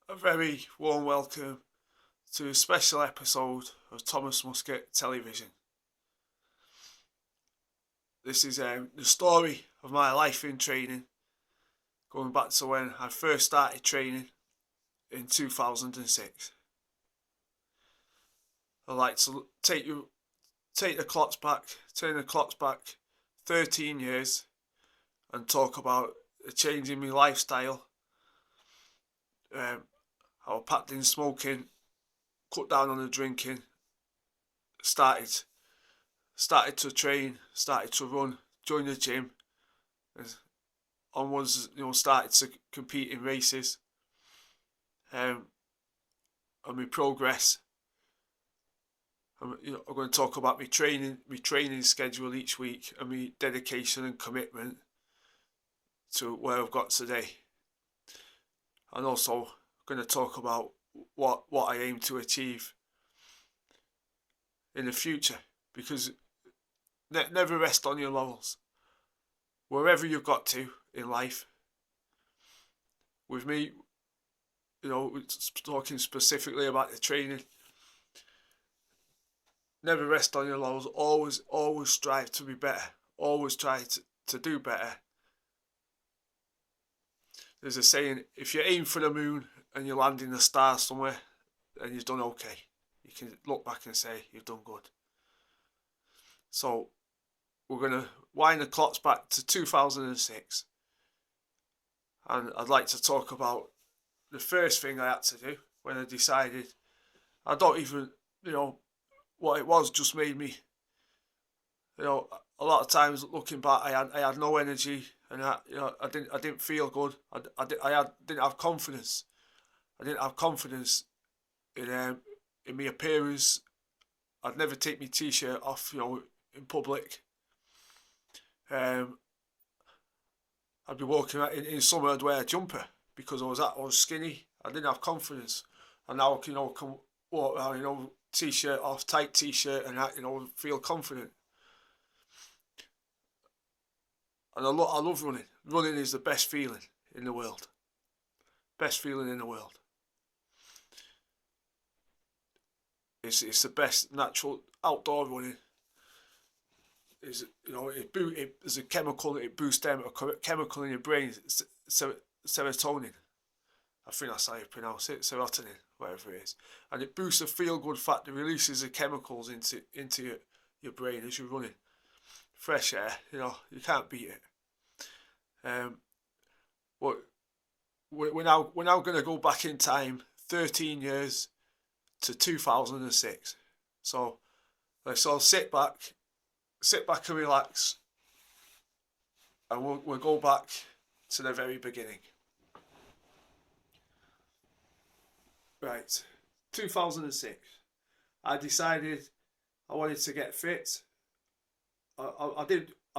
A very warm welcome to a special episode of Thomas Musket Television. This is the story of my life in training, going back to when I first started training in 2006. I'd like to turn the clocks back 13 years and talk about the change in my lifestyle. I was packed in smoking, cut down on the drinking, started to train, started to run, joined the gym, and onwards, started to compete in races. And my progress. I'm going to talk about my training schedule each week, and my dedication and commitment to where I've got today. And also going to talk about what I aim to achieve in the future, because never rest on your laurels. Wherever you've got to in life, with me, talking specifically about the training, never rest on your laurels. Always strive to be better. Always try to do better. There's a saying, if you aim for the moon and you land in the stars somewhere, then you've done okay. You can look back and say you've done good. So we're going to wind the clocks back to 2006. And I'd like to talk about the first thing I had to do when I decided. I don't even, what it was just made me, a lot of times looking back, I had no energy, and I didn't feel good. I didn't have confidence. I didn't have confidence in my appearance. I'd never take my t-shirt off, in public. I'd be walking out in summer. I'd wear a jumper because I was skinny. I didn't have confidence, and now I can walk around, t-shirt off, tight t-shirt, and feel confident. And I love running. Running is the best feeling in the world. Best feeling in the world. It's the best natural outdoor running. There's a chemical that it boosts a chemical in your brain, serotonin. I think that's how you pronounce it, serotonin, whatever it is, and it boosts the feel-good factor. It releases the chemicals into your brain as you're running. Fresh air, you can't beat it. But we're now going to go back in time 13 years to 2006. So let's all sit back and relax, and we'll go back to the very beginning. Right, 2006. I decided I wanted to get fit. I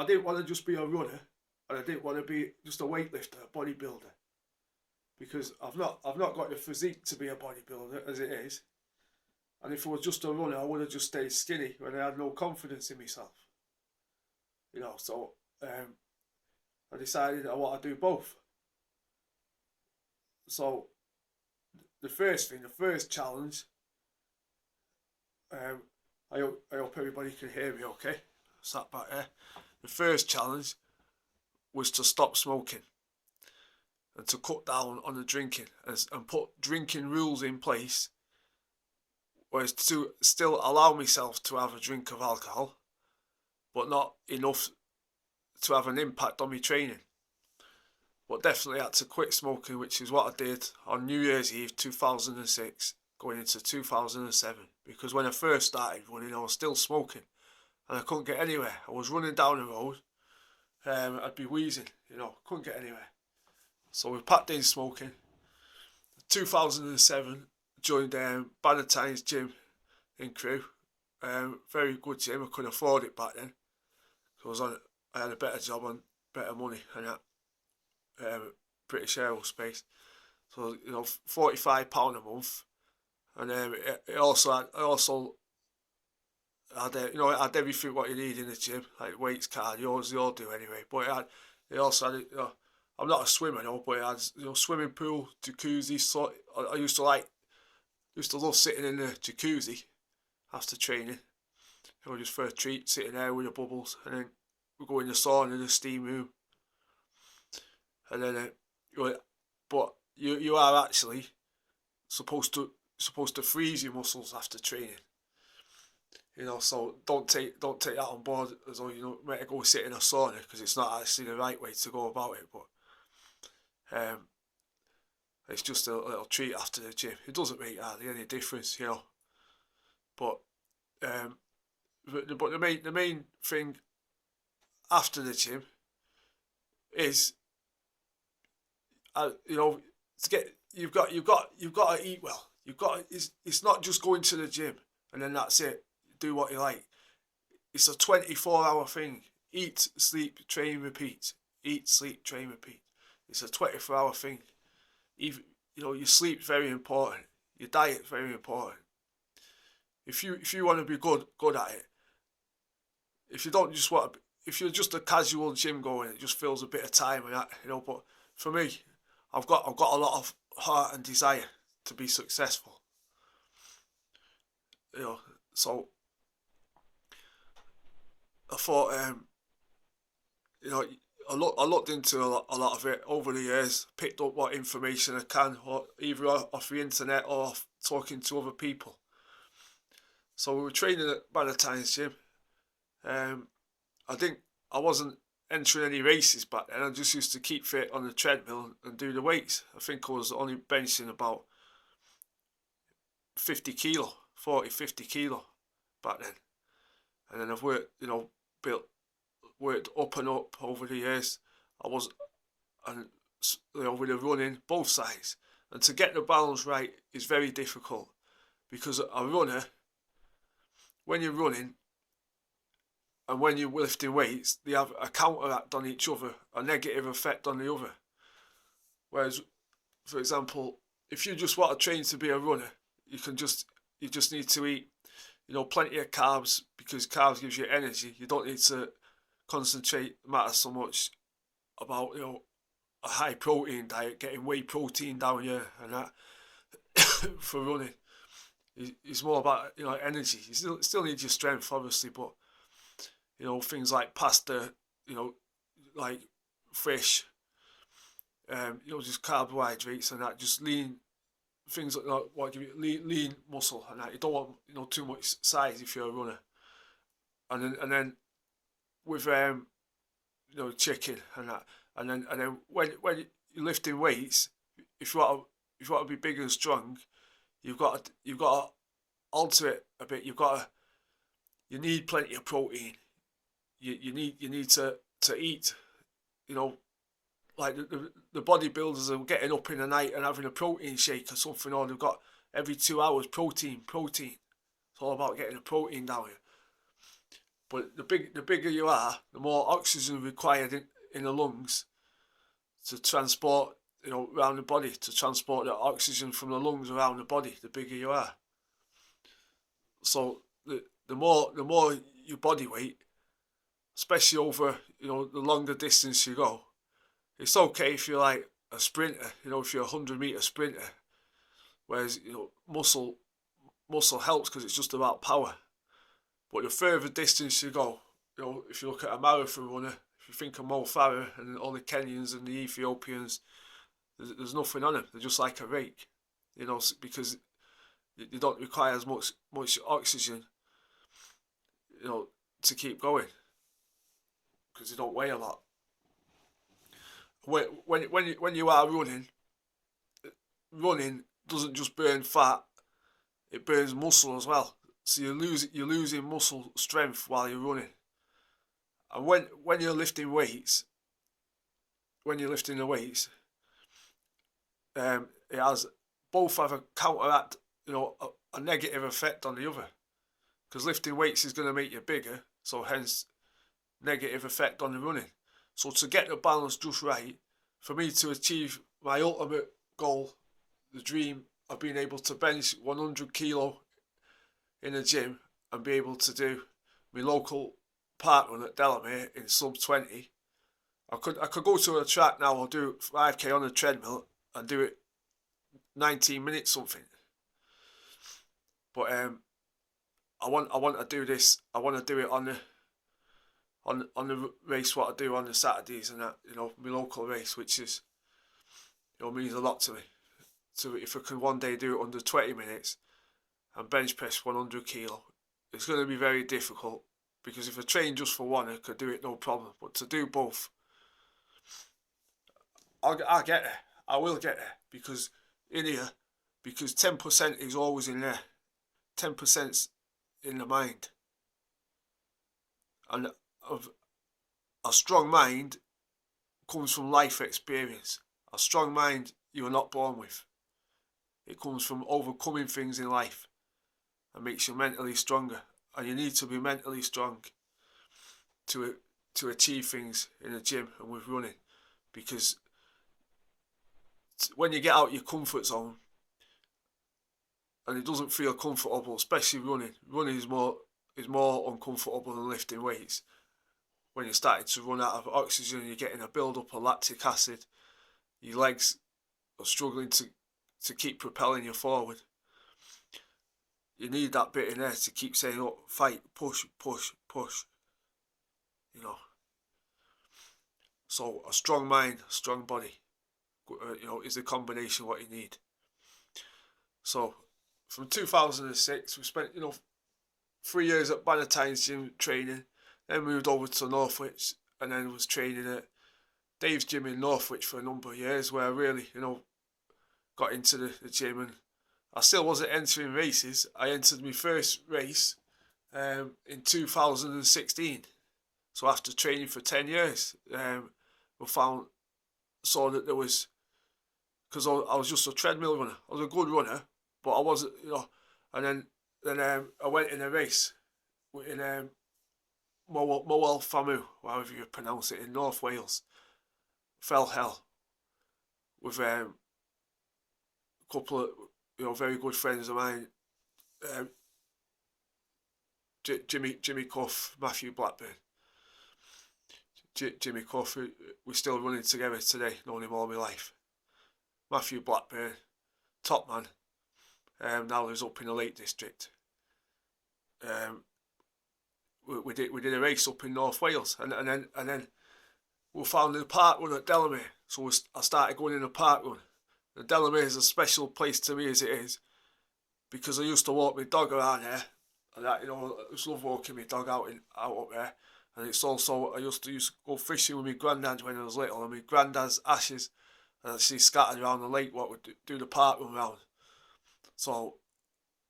didn't want to just be a runner, and I didn't want to be just a weightlifter, a bodybuilder, because I've not got the physique to be a bodybuilder as it is. And if I was just a runner, I would have just stayed skinny when I had no confidence in myself. So I decided I want to do both. So the first challenge, I hope everybody can hear me okay. Sat back there. The first challenge was to stop smoking and to cut down on the drinking and put drinking rules in place, was to still allow myself to have a drink of alcohol, but not enough to have an impact on my training. But definitely had to quit smoking, which is what I did on New Year's Eve 2006, going into 2007. Because when I first started running, I was still smoking, and I couldn't get anywhere. I was running down the road, I'd be wheezing, couldn't get anywhere. So we packed in smoking. 2007, joined Bannatyne's gym in Crewe. Very good gym. I couldn't afford it back then. So I had a better job on better money and that. British Aerospace. So £45 a month, and it also had it had everything what you need in the gym, like weights, cardio, as they all do anyway. But it also had I'm not a swimmer, but it has, swimming pool, jacuzzi. So I used to love sitting in the jacuzzi after training. Just for a treat, sitting there with the bubbles, and then we go in the sauna, the steam room, and then but you are actually supposed to freeze your muscles after training. So don't take that on board as though meant go sit in a sauna, because it's not actually the right way to go about it. But it's just a little treat after the gym. It doesn't make hardly any difference, But but the main thing after the gym is, to get you've got to eat well. It's not just going to the gym and then that's it. Do what you like. It's a 24-hour thing. Eat, sleep, train, repeat. Eat, sleep, train, repeat. It's a 24-hour thing. Even your sleep's very important. Your diet's very important. If you want to be good at it. If you're just a casual gym goer, it just fills a bit of time and that, But for me, I've got a lot of heart and desire to be successful. So I thought, I looked into a lot of it over the years, picked up what information I can, or either off the internet or talking to other people. So we were training at Valentine's Gym. I wasn't entering any races back then. I just used to keep fit on the treadmill and do the weights. I think I was only benching about 50 kilo, 40, 50 kilo back then. And then I've worked up and up over the years. With the running, both sides. And to get the balance right is very difficult, because a runner, when you're running and when you're lifting weights, they have a counteract on each other, a negative effect on the other. Whereas, for example, if you just want to train to be a runner, you just need to eat, plenty of carbs, because carbs gives you energy. You don't need to concentrate matter so much about, a high protein diet, getting whey protein down here and that for running. It's more about, energy. You still need your strength, obviously, but, things like pasta, like fish, just carbohydrates and that, just lean, things like that, what give you lean muscle and that. You don't want, too much size if you're a runner. And then with, chicken and that. And then when you're lifting weights, if you want to be big and strong, you've got to alter it a bit. You need plenty of protein. You need to eat. Like the bodybuilders are getting up in the night and having a protein shake or something, or they've got every 2 hours protein. It's all about getting the protein down here. But the bigger you are, the more oxygen required in the lungs to transport, around the body, to transport the oxygen from the lungs around the body, the bigger you are. So the more your body weight, especially over, the longer distance you go, it's okay if you're like a sprinter, if you're a 100-meter sprinter, whereas, muscle helps because it's just about power. But the further distance you go, if you look at a marathon runner, if you think of Mo Farah and all the Kenyans and the Ethiopians, there's nothing on them. They're just like a rake, because they don't require as much oxygen, to keep going, because they don't weigh a lot. When you are running doesn't just burn fat; it burns muscle as well. So you're losing muscle strength while you're running. And when you're lifting weights, it has both have a counteract, a negative effect on the other. Because lifting weights is going to make you bigger, so hence negative effect on the running. So to get the balance just right, for me to achieve my ultimate goal, the dream of being able to bench 100 kilo in a gym and be able to do my local park run at Delamere in sub 20, I could go to a track now. I'll do 5k on a treadmill and do it 19 minutes something. But I want to do this. I want to do it on the race what I do on the Saturdays and that, you know, my local race, which is, you know, means a lot to me. So if I can one day do it under 20 minutes and bench press 100 kilo, it's going to be very difficult, because if I train just for one, I could do it no problem. But to do both, I'll get there. I will get there, because in here, because 10% is always in there. 10%'s in the mind. And of a strong mind comes from life experience. A strong mind you are not born with. It comes from overcoming things in life and makes you mentally stronger. And you need to be mentally strong to achieve things in the gym and with running, because when you get out your comfort zone and it doesn't feel comfortable, especially running is more uncomfortable than lifting weights. When you're starting to run out of oxygen, you're getting a build up of lactic acid, your legs are struggling to keep propelling you forward. You need that bit in there to keep saying, oh, fight, push, push, push. You know. So a strong mind, a strong body, you know, is the combination what you need. So from 2006, we spent, you know, 3 years at Bannatyne's gym training, then moved over to Northwich, and then was training at Dave's gym in Northwich for a number of years, where I really, you know, got into the gym, and I still wasn't entering races. I entered my first race in 2016. So after training for 10 years, we saw that there was, because I was just a treadmill runner. I was a good runner, but I wasn't, you know. And then I went in a race in Moel Famu, however you pronounce it, in North Wales, Fell Hell, with a couple of, you know, very good friends of mine, Jimmy Cuff, Matthew Blackburn. Jimmy Cuff, we're still running together today, known him all my life. Matthew Blackburn, top man, now lives up in the Lake District. We did a race up in North Wales, and then we found the park run at Delamere, so I started going in the park run. The Delamere is a special place to me as it is, because I used to walk my dog around there, and that, you know, I just love walking my dog out up there. And it's also, I used to go fishing with my granddad when I was little, and my granddad's ashes are actually scattered around the lake what we do the park run around. So,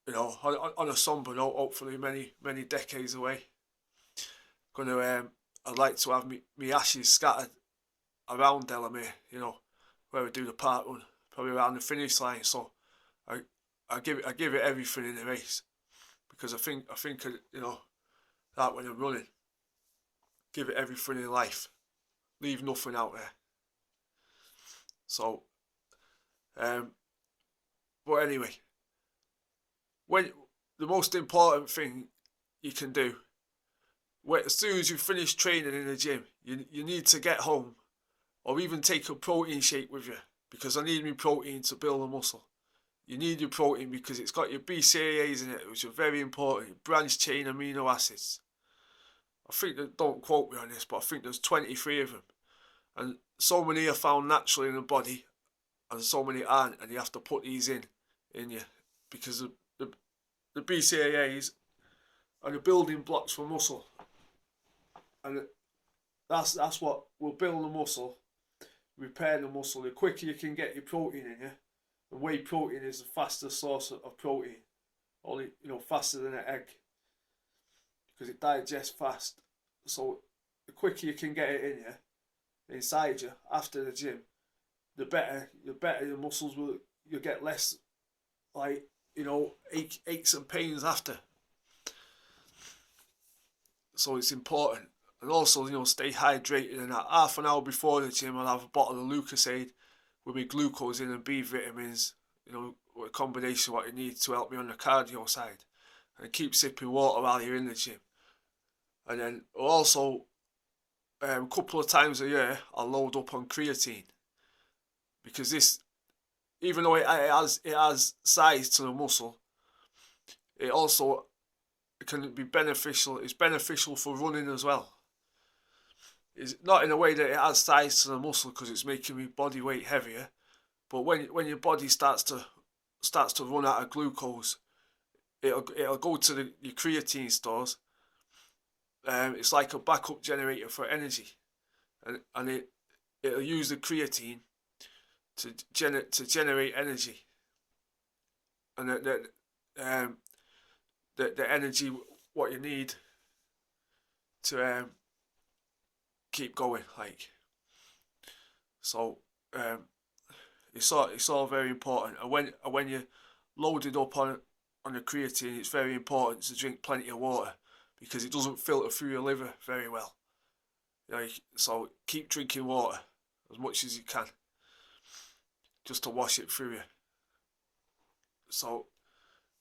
you know, on a sombre note, hopefully many decades away, I'd like to have me ashes scattered around Delamere, you know, where we do the park run, probably around the finish line. So I give it everything in the race, because I think you know, that when I'm running, give it everything in life, leave nothing out there. So, but anyway, when the most important thing you can do, as soon as you finish training in the gym, you need to get home, or even take a protein shake with you, because I need my protein to build a muscle. You need your protein because it's got your BCAAs in it, which are very important, branched chain amino acids. I think that, don't quote me on this, but I think there's 23 of them. And so many are found naturally in the body, and so many aren't, and you have to put these in you, because the BCAAs are the building blocks for muscle. And that's what will build the muscle, repair the muscle. The quicker you can get your protein in you, and whey protein is the fastest source of protein, only, you know, faster than an egg, because it digests fast. So the quicker you can get it in you, inside you, after the gym, the better your muscles will. You'll get less, like, you know, aches and pains after. So it's important. And also, you know, stay hydrated, and that half an hour before the gym I'll have a bottle of Lucozade with my glucose in and B vitamins, you know, a combination of what you need to help me on the cardio side. And keep sipping water while you're in the gym. And then also couple of times a year I'll load up on creatine, because this, even though it has size to the muscle, it also can be beneficial. It's beneficial for running as well. It's not in a way that it has size to the muscle because it's making my body weight heavier, but when your body starts to run out of glucose, it'll go to your creatine stores. It's like a backup generator for energy, and it'll use the creatine to generate energy, and the energy what you need to keep going, like. So it's all very important. And when you're loaded up on the creatine, it's very important to drink plenty of water, because it doesn't filter through your liver very well. Like, so keep drinking water as much as you can, just to wash it through you. So,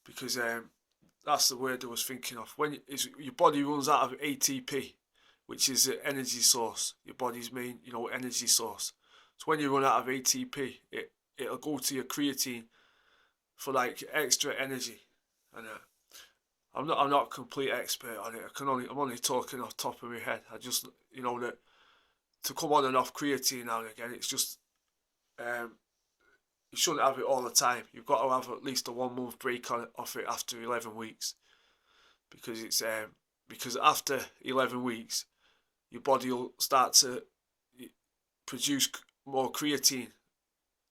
because that's the word I was thinking of. When your body runs out of ATP, which is the energy source, your body's main, energy source. So when you run out of ATP, it'll go to your creatine for like extra energy. And I'm not a complete expert on it. I'm only talking off the top of my head. I just, that to come on and off creatine now and again, it's just you shouldn't have it all the time. You've got to have at least a 1 month break off it after 11 weeks, because it's because after 11 weeks, your body will start to produce more creatine,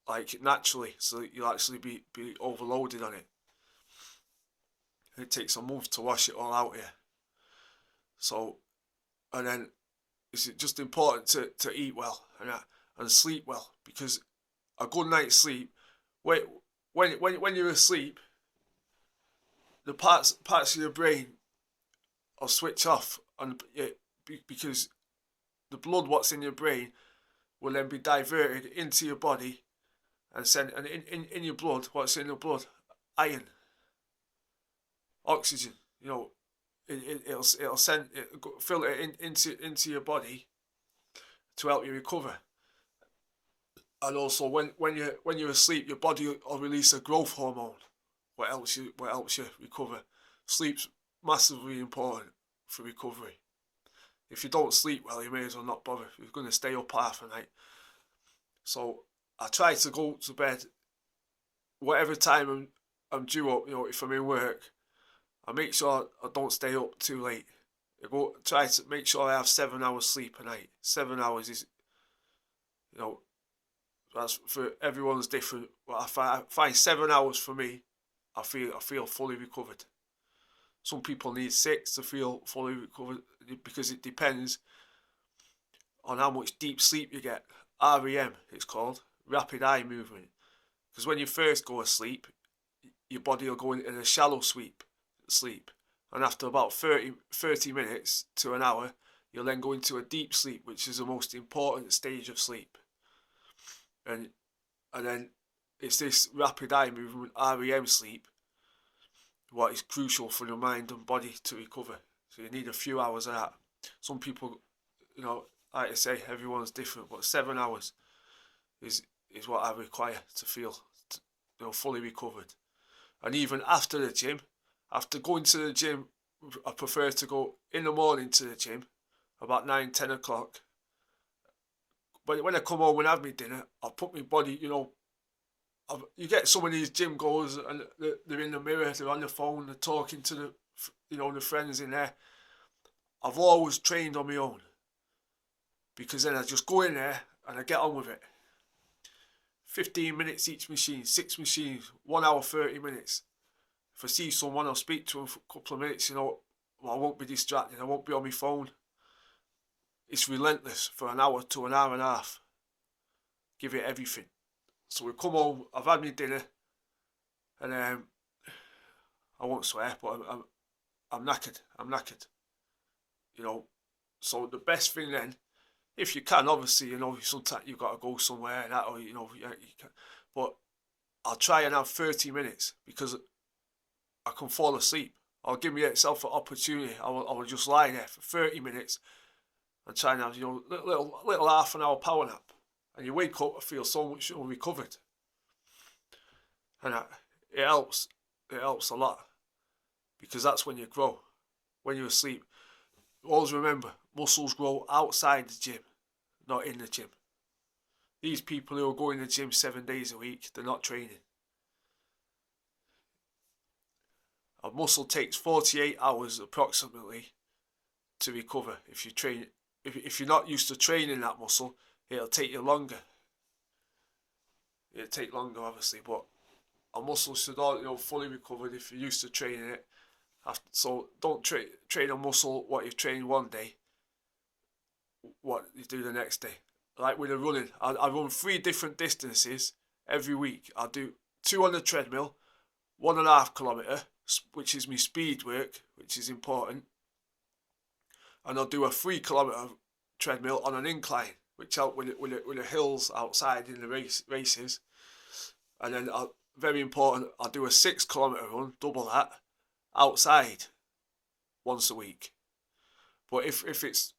like naturally, so you'll actually be overloaded on it. It takes a month to wash it all out here. So, and then it's just important to eat well and sleep well, because a good night's sleep, when you're asleep, the parts of your brain will switch off, and because the blood what's in your brain will then be diverted into your body and send, and in your blood, what's in your blood? Iron, oxygen, it'll send filter into your body to help you recover. And also when you're asleep, your body will release a growth hormone, what helps you recover. Sleep's massively important for recovery. If you don't sleep well, you may as well not bother. You're going to stay up half a night. So I try to go to bed whatever time I'm due up. If I'm in work, I make sure I don't stay up too late. Try to make sure I have 7 hours sleep a night. 7 hours is, that's for everyone's different. But I find 7 hours for me, I feel fully recovered. Some people need 6 to feel fully recovered, because it depends on how much deep sleep you get. REM, it's called, rapid eye movement. Because when you first go to sleep, your body will go into a shallow sleep, and after about 30 minutes to an hour, you'll then go into a deep sleep, which is the most important stage of sleep. And then it's this rapid eye movement, REM sleep, what is crucial for your mind and body to recover. So you need a few hours of that. Some people, like I say, everyone's different, but 7 hours is what I require to feel fully recovered. And even after the gym, after going to the gym, I prefer to go in the morning to the gym, about 9-10 o'clock. But when I come home and have my dinner, I put my body, you get some of these gym goers and they're in the mirror, they're on the phone, they're talking to the friends in there. I've always trained on my own, because then I just go in there and I get on with it. 15 minutes each machine, 6 machines, 1 hour 30 minutes. If I see someone, I'll speak to them for a couple of minutes, I won't be distracted, I won't be on my phone. It's relentless for an hour to an hour and a half. Give it everything. So we come home, I've had my dinner, and I won't swear, but I'm knackered. So the best thing then, if you can, obviously, sometimes you've got to go somewhere and that, or you can, but I'll try and have 30 minutes, because I can fall asleep. I'll give myself an opportunity. I will just lie there for 30 minutes and try and have, little half an hour power nap, and you wake up and feel so much recovered, and it helps. It helps a lot, because that's when you grow. When you're asleep, always remember, muscles grow outside the gym, not in the gym. These people who are going to the gym 7 days a week, they're not training. A muscle takes 48 hours approximately to recover. If you train, if you're not used to training that muscle, it'll take you longer. It'll take longer, obviously, but a muscle should all fully recovered if you're used to training it. So don't train a muscle what you've trained one day, what you do the next day. Like with the running, I run 3 different distances every week. I'll do 2 on the treadmill, 1.5 kilometre, which is my speed work, which is important. And I'll do a 3 kilometre treadmill on an incline, which help with the hills outside in the races. And then, very important, I'll do a 6 kilometre run, double that, outside once a week. But if it's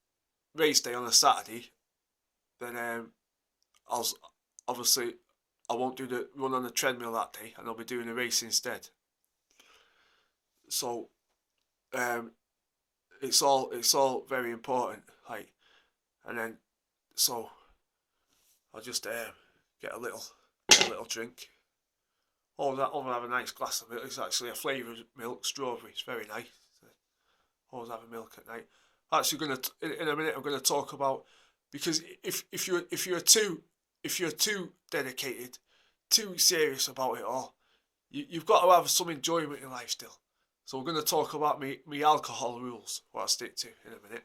race day on a Saturday, then I won't do the run on the treadmill that day, and I'll be doing the race instead. So it's all very important, like, and then so I'll just get a little drink. I'll have a nice glass of milk. It's actually a flavoured milk, strawberry. It's very nice. Always have a milk at night. Actually, in a minute I'm gonna talk about, because if you're too dedicated, too serious about it all, you've got to have some enjoyment in life still. So we're going to talk about me alcohol rules, what I stick to in a minute.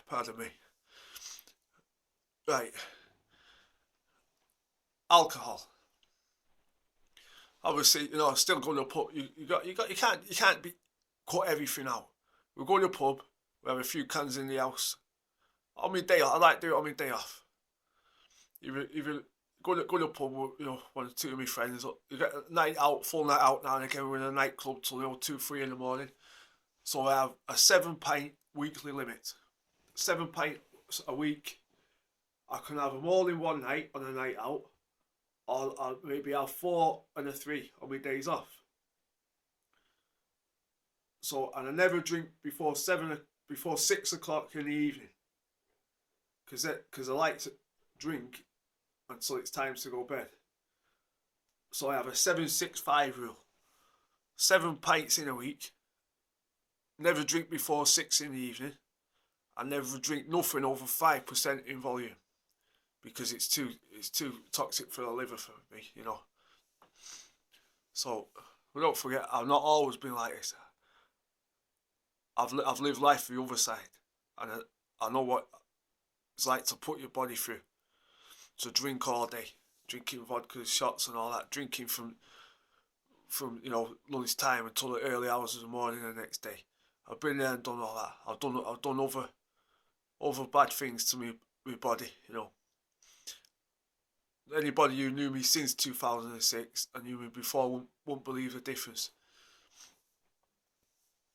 Pardon me. Right. Alcohol. Obviously, still going to put you can't cut everything out. We're going to the pub. We have a few cans in the house. On my day off, I like to do it on my day off. Even go to the pub with, 1 or 2 of my friends. You get a night out, full night out now and again. We're in a nightclub till 2, 3 in the morning. So I have a 7-pint weekly limit. 7 pints a week. I can have them all in one night on a night out, or I'll maybe have 4 and a 3 on my days off. So, and I never drink before 6 o'clock in the evening, because I like to drink until it's time to go bed. So I have a 7-6-5 rule. 7 pints in a week. Never drink before 6 in the evening. I never drink nothing over 5% in volume, because it's too toxic for the liver for me, So, but don't forget, I've not always been like this. I've lived life the other side, and I know what it's like to put your body through. To drink all day, drinking vodka shots and all that, drinking from lunchtime until the early hours of the morning the next day. I've been there and done all that. I've done other bad things to my body, Anybody who knew me since 2006 and knew me before won't believe the difference.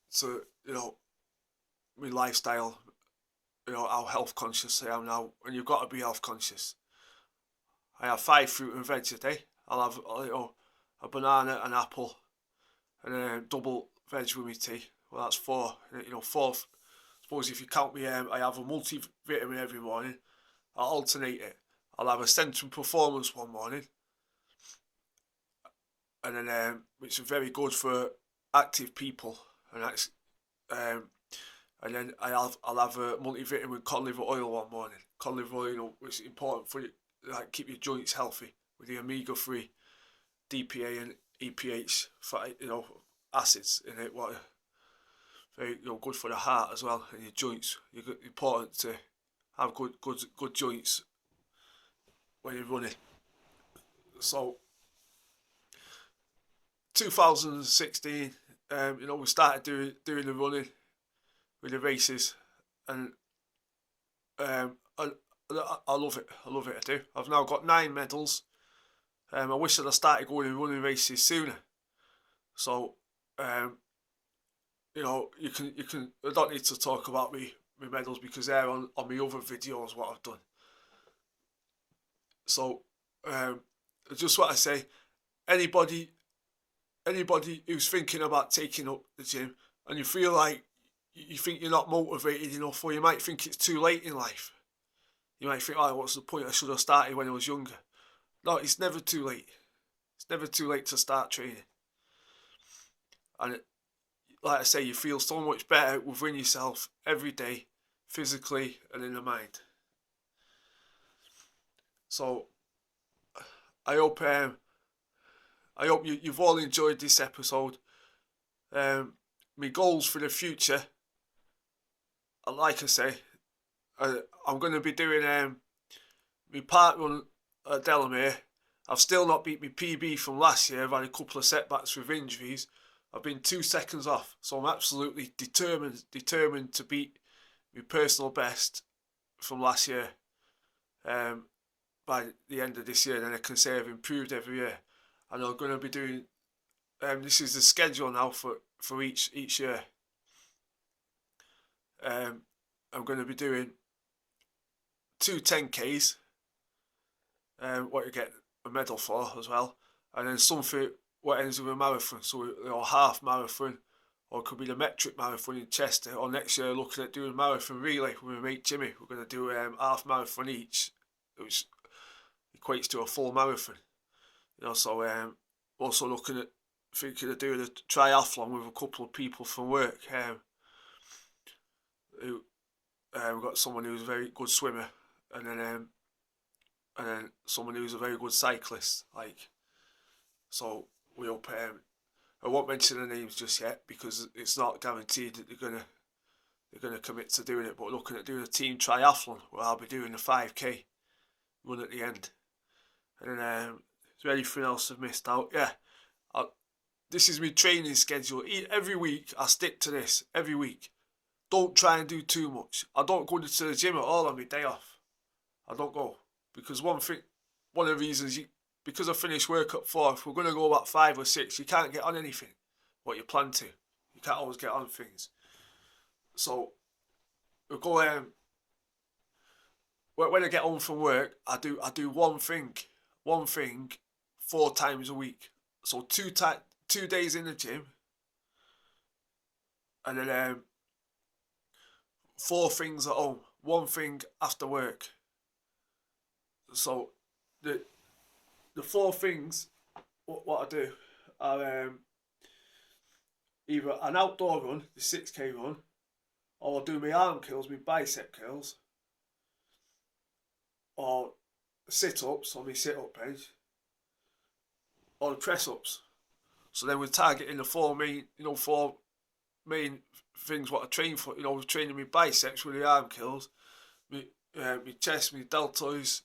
So, my lifestyle, how health conscious I am now, and you've got to be health conscious. I have 5 fruit and veg a day. I'll have a banana, an apple, and a double veg with my tea. Well, that's 4. 4. Suppose if you count me, I have a multivitamin every morning. I'll alternate it. I'll have a Centrum Performance one morning, and then which is very good for active people, and that's and then I'll have a multivitamin cod liver oil one morning. Cod liver oil, which is important for you, like keep your joints healthy with the omega-3, DPA and EPH, acids in it. What very good for the heart as well, and your joints. It's important to have good joints when you're running. So 2016, we started doing the running with the races, and I love it. I love it. I do. I've now got 9 medals. I wish that I started going and running races sooner. So, you can. I don't need to talk about my medals because they're on my other videos what I've done. So, I just want to say, anybody who's thinking about taking up the gym and you feel like you think you're not motivated enough, or you might think it's too late in life. You might think, oh, what's the point? I should have started when I was younger. No, it's never too late. It's never too late to start training. And like I say, you feel so much better within yourself every day, physically and in the mind. So I hope you've all enjoyed this episode. My goals for the future, like I say, I'm going to be doing my park run at Delamere. I've still not beat my PB from last year. I've had a couple of setbacks with injuries. I've been 2 seconds off, so I'm absolutely determined to beat my personal best from last year by the end of this year. Then I can say I've improved every year, and I'm going to be doing. This is the schedule now for each year. I'm going to be doing 2 10Ks, what you get a medal for as well, and then something what ends with a marathon, so half marathon, or it could be the metric marathon in Chester, or next year looking at doing marathon relay with my mate Jimmy. We're going to do half marathon each, which equates to a full marathon. So also thinking of doing a triathlon with a couple of people from work. We've got someone who's a very good swimmer, and then someone who's a very good cyclist. So we hope. I won't mention the names just yet because it's not guaranteed that they're gonna commit to doing it. But looking at doing a team triathlon where I'll be doing the 5K run at the end. And then is there anything else I've missed out? Yeah, this is my training schedule. Every week I stick to this. Every week, don't try and do too much. I don't go to the gym at all on my day off. I don't go because one of the reasons because I finish work at 4, if we're going to go about 5 or 6, you can't get on anything what you plan to. You can't always get on things. So we go when I get home from work, I do one thing 4 times a week. So 2 days in the gym, and then 4 things at home. 1 thing after work. So the 4 things, what I do are either an outdoor run, the 6K run, or I'll do my arm curls, my bicep curls, or sit-ups on my sit-up bench, or the press-ups. So then we're targeting the 4 main things what I train for. Training my biceps with the arm curls, my chest, my deltoids,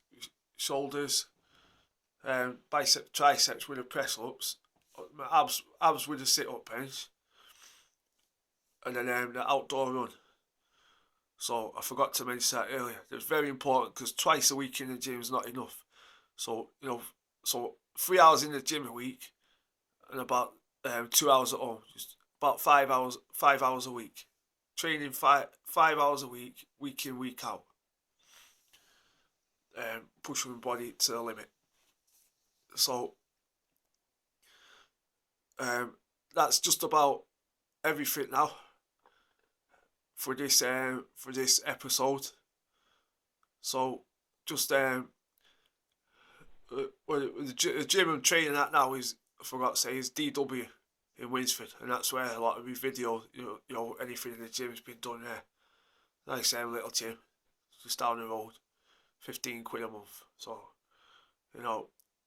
shoulders, bicep, triceps with the press ups, my abs with the sit up bench, and then the outdoor run. So I forgot to mention that earlier. It's very important because twice a week in the gym is not enough. So 3 hours in the gym a week, and about 2 hours at home. Just about 5 hours. 5 hours a week. Training 5 hours a week, week in, week out. Pushing my body to the limit. So that's just about everything now for this episode. So just the gym I'm training at now is, I forgot to say, is DW in Winsford, and that's where a lot of my video, anything in the gym has been done there. Nice little gym, just down the road, £15 a month. So